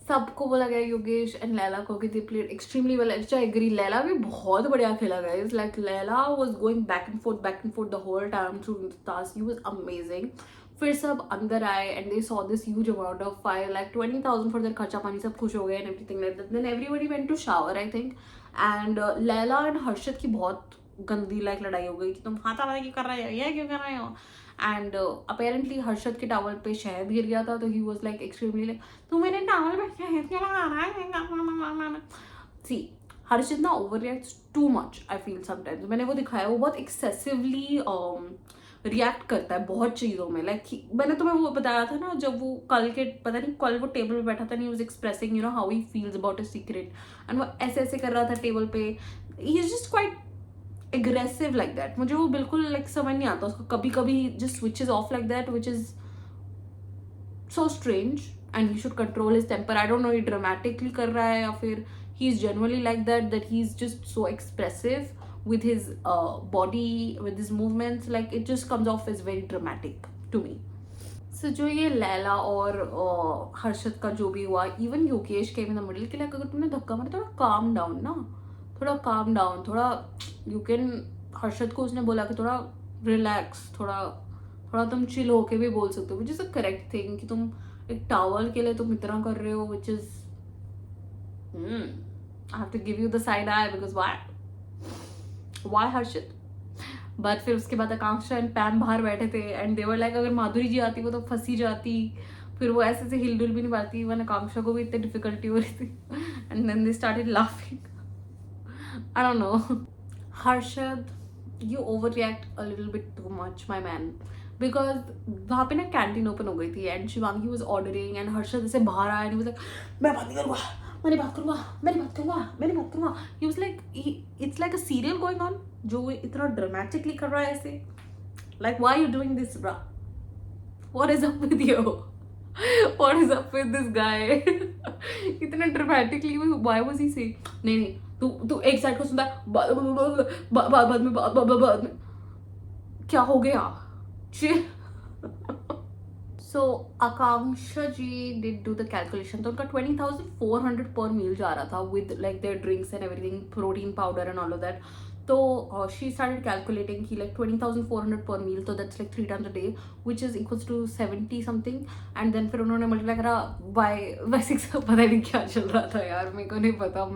सबको बोला गया योगेश एंड लैला को कि they played extremely well. I agree, Laila भी बहुत बढ़िया खेला guys. Like Laila was going back and forth the whole time through the task. He was amazing. फिर सब अंदर आए and they saw this huge amount of 5,20,000 for their खर्चा पानी. सब खुश हो गए and everything like that. Then everybody went to shower I think. And Laila and Harshad की बहुत गंदी लाइक लड़ाई हो गई कि तुम हाथापाई क्यों कर रहे हो, ये क्यों कर रहे हो. एंड अपेरेंटली हर्षद के टावल पे शहद गिर गया था. तो he was like extremely like तू मेरे टावल पे शहद क्यों लगा रहा है. सी हर्षद ना over reacts too much I feel sometimes. मैंने वो दिखाया, वो बहुत एक्सेसिवली रिएक्ट करता है बहुत चीज़ों में. लाइक मैंने तुम्हें वो बताया था ना, जब वो कल वो टेबल पे बैठा था, नहीं was expressing you know how he feels about a secret. And वो ऐसे ऐसे कर रहा था टेबल पे. He is just quite aggressive like that. मुझे वो बिल्कुल like समझ नहीं आता उसको. कभी कभी just switches off like that, which is so strange, and he should control his temper. I don't know ये dramatically कर रहा है या फिर he's genuinely like that he's just so expressive with his body, with his movements. Like it just comes off as very dramatic to me. So जो ये लैला और हर्षद का जो भी हुआ, even Yogesh came in the middle कि like अगर तुमने धक्का मारा थोड़ा calm down ना, थोड़ा काम डाउन, थोड़ा यू कैन. हर्षद को उसने बोला कि थोड़ा रिलैक्स, थोड़ा तुम चिल होके भी बोल सकते हो, which is a correct thing. कि तुम एक टावल के लिए तुम इतना कर रहे हो, which is I have to give you the side eye because why Harshad. But फिर उसके बाद आकांक्षा एंड पैम बाहर बैठे थे एंड दे वर लाइक अगर माधुरी जी आती वो तो फंसी जाती. फिर वो ऐसे हिलडुल भी नहीं पाती. वन आकांक्षा को भी इतनी डिफिकल्टी हो रही थी. And then they started laughing. I don't know. Harshad, you overreact a little bit too much, my man. Because वहाँ पे ना कैंटीन ओपन हो गई थी and Shivangi was ordering and Harshad ऐसे बाहर आया एंड वाज लाइक मैं बात नहीं करूँगा, मैंने बात करूँगा. He was like it's like a serial going on जो वो इतना ड्रामेटिकली कर रहा है ऐसे. Like why are you doing this, bro? What is up with you? What is up with this guy? इतना dramatically why was he saying नहीं तू एक साइड को सुनता है बाद में क्या हो गया. So Akanksha ji did do the calculation. तो उनका 20,400 पर मील जा रहा था with like their drinks and everything, protein powder and all of that. तो शी स्टार्टेड कैलकुलेटिंग कि लाइक 20,400 पर मील, तो that's like 3 times a day which is equals to 70 something. And then फिर उन्होंने multiply करा bye 6. पता नहीं क्या चल रहा था यार, मेरे को नहीं पता.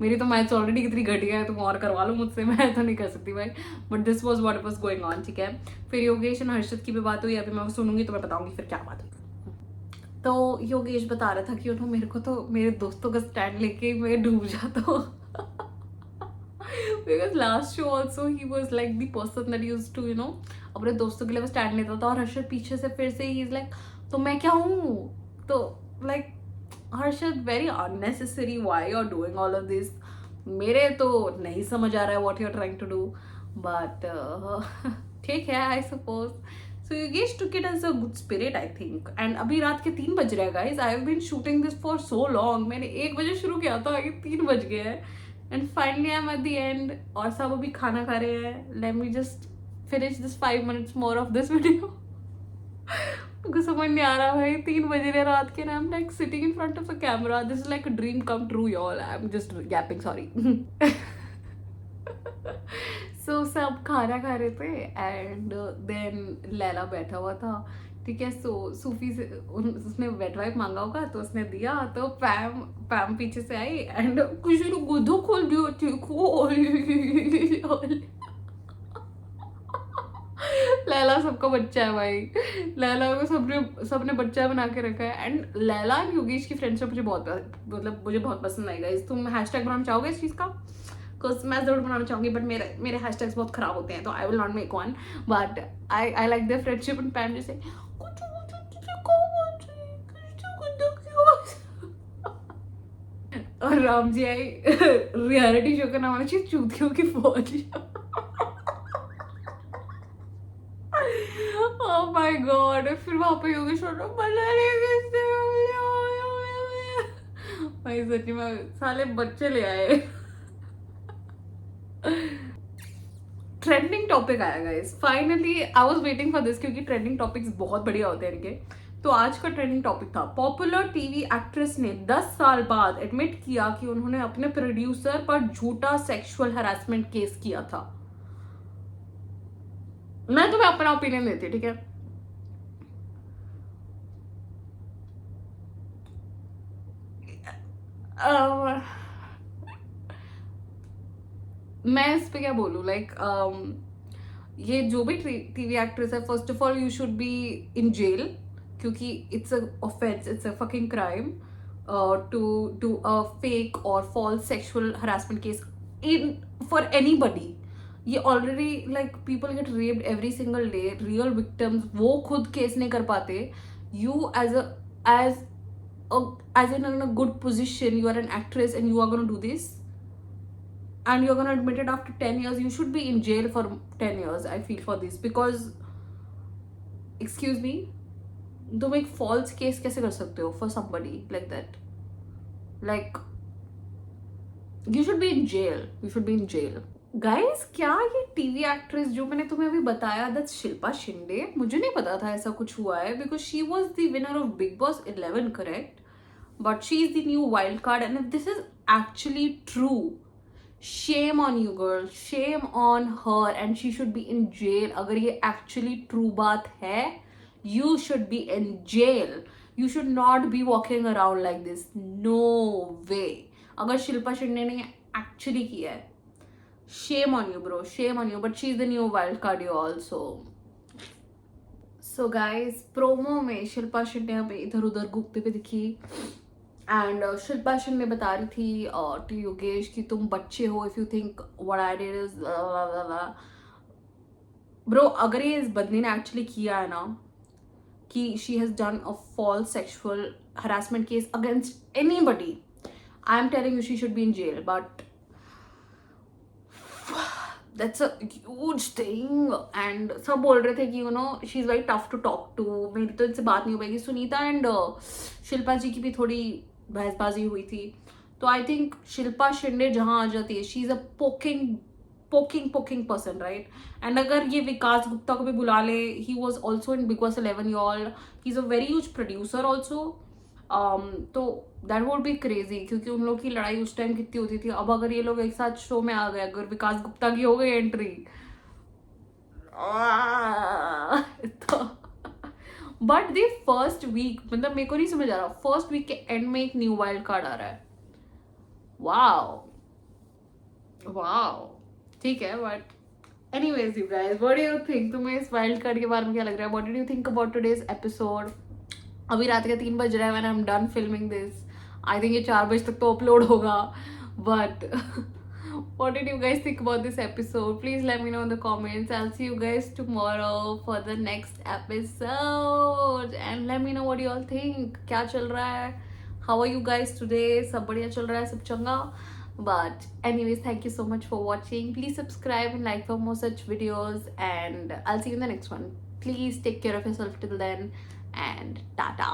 मेरी तो मैथ्स ऑलरेडी कितनी घटिया है, तुम और करवा लो मुझसे, मैं तो नहीं कर सकती भाई. But this was what was going on. ठीक है, फिर योगेश और हर्षद की भी बात हुई. अभी मैं सुनूंगी तो मैं बताऊंगी फिर क्या बात हुई. तो योगेश बता रहा था कि उन्होंने मेरे को तो मेरे दोस्तों का स्टैंड लेके मैं डूब जाता हूँ. Because last show also he was like the person that used to you know अपने दोस्तों के लिए वो स्टैंड लेता था. और हर्षद पीछे से फिर से he is like तो मैं क्या हूँ. तो like Harshad very unnecessary, why you're doing all of this. मेरे तो नहीं समझ आ रहा है what you're trying to do, but ठीक है I suppose. So Yogesh took it as a good spirit I think. And अभी रात के 3 बज रहे हैं guys. I have been shooting this for so long. मैंने 1 बजे शुरू किया था, ये 3 बज गए हैं. And finally I'm at the end. और सब अभी खाना खा रहे हैं. Let me just finish this 5 minutes more of this video. मुझे समझ नहीं आ रहा भाई, 3 बज रहे रात के. I'm like sitting in front of a camera. This is like a dream come true y'all. I'm just yapping, sorry. So सब खाना खा रहे थे एंड देन लैला बैठा हुआ था. ठीक है, सो सूफी से उसने वेट वाइप मांगा होगा तो उसने दिया. तो पैम पीछे से आई एंड किसी ने गुद्दो खोल दिया. लैला सबका बच्चा है भाई. लैला को सबने बच्चा बना के रखा है. एंड लैला एंड योगेश की फ्रेंडशिप मुझे बहुत पसंद आएगा. इस तुम हैशटैग बनाना चाहोगे इस चीज़ का? बिकॉज मैं जरूर बनाना चाहूँगी बट मेरे हैशटैग्स बहुत खराब होते हैं तो I will not make one. But I like their friendship and Pam जैसे और Ram ji I. Reality show का नाम आना चाहिए चूतियों की फौज. Oh my god. फिर वहां पे योगेश भाई सच्ची में साले बच्चे ले आए। ट्रेंडिंग टॉपिक आया guys, finally I was waiting for this, क्योंकि ट्रेंडिंग टॉपिक्स बहुत बढ़िया होते हैं इनके। तो आज का ट्रेंडिंग टॉपिक था, पॉपुलर टीवी एक्ट्रेस ने 10 साल बाद एडमिट किया कि उन्होंने अपने प्रोड्यूसर पर झूठा सेक्सुअल हरासमेंट केस किया था। मैं तुम्हें अपना ओपिनियन देती, ठीक है? मैं इस पे क्या बोलूं, लाइक ये जो भी टीवी एक्ट्रेस है, first of all you should be in jail, क्योंकि it's a offence, it's a fucking crime to do a fake और false sexual harassment case in for anybody. ये already like people get raped every single day, real victims वो खुद case नहीं कर पाते। You as as in a good position, you are an actress and you are going to do this, and you're going to admit it after 10 years. You should be in jail for 10 years, I feel, for this, because excuse me, तुम एक false case कैसे कर सकते हो for somebody like that? Like you should be in jail, you should be in jail. Guys, क्या ये TV actress जो मैंने तुम्हें अभी बताया, दैट्स शिल्पा शिंदे, मुझे नहीं पता था ऐसा कुछ हुआ है, because she was the winner of big boss 11, correct? But she is the new wild card, and this is actually true, shame on you girl, shame on her, and she should be in jail. अगर ये actually true बात है, you should be in jail. You should not be walking around like this. No way. अगर शिल्पा शिंदे ने actually किया है, shame on you bro, shame on you. But she's the new wild card also. So guys, promo में शिल्पा शिंदे हमें इधर उधर घूमते हुए दिखी, एंड शिल्पा शिंदे बता रही थी टू योगेश कि तुम बच्चे हो, if you think what I did is bro. अगर ये इस बंदी ने एक्चुअली किया है ना कि she has done a false sexual harassment case against anybody, I am telling you she should be in jail. But that's a huge thing, and सब बोल रहे थे कि you know she is very tough to talk to. मेरी तो इनसे बात नहीं हो पाएगी। सुनीता एंड शिल्पा जी की भी थोड़ी बहसबाजी हुई थी। तो आई थिंक शिल्पा शिंदे जहां आ जाती है, she is a poking person, right? And अगर ये विकास गुप्ता को भी बुला ले, he was also in big boss 11 y'all, he is a very huge producer also. तो दैट वुड बी क्रेजी, क्योंकि उन लोग की लड़ाई उस टाइम कितनी होती थी। अब अगर ये लोग एक साथ शो में आ गए, अगर विकास गुप्ता की हो गई एंट्री तो बट द फर्स्ट वीक, मतलब मेरे को नहीं समझ आ रहा, फर्स्ट वीक के एंड में एक न्यू वाइल्ड कार्ड आ रहा है। वाओ वाओ, ठीक है। But anyways you guys, what do you think? तुम्हें इस वाइल्ड कार्ड के बारे में क्या लग रहा है? What did you think about today's episode? अभी रात के 3 बज रहा है when I am done filming this. I think ये 4 बजे तक तो अपलोड होगा। But what did you guys think about this episode? Please let me know in the comments. I'll see you guys tomorrow for the next episode, and let me know what you all think. क्या चल रहा है? How are you guys today? सब बढ़िया चल रहा है, सब चंगा? But anyways, thank you so much for watching. Please subscribe and like for more such videos, and I'll see you in the next one. Please take care of yourself till then, and tata.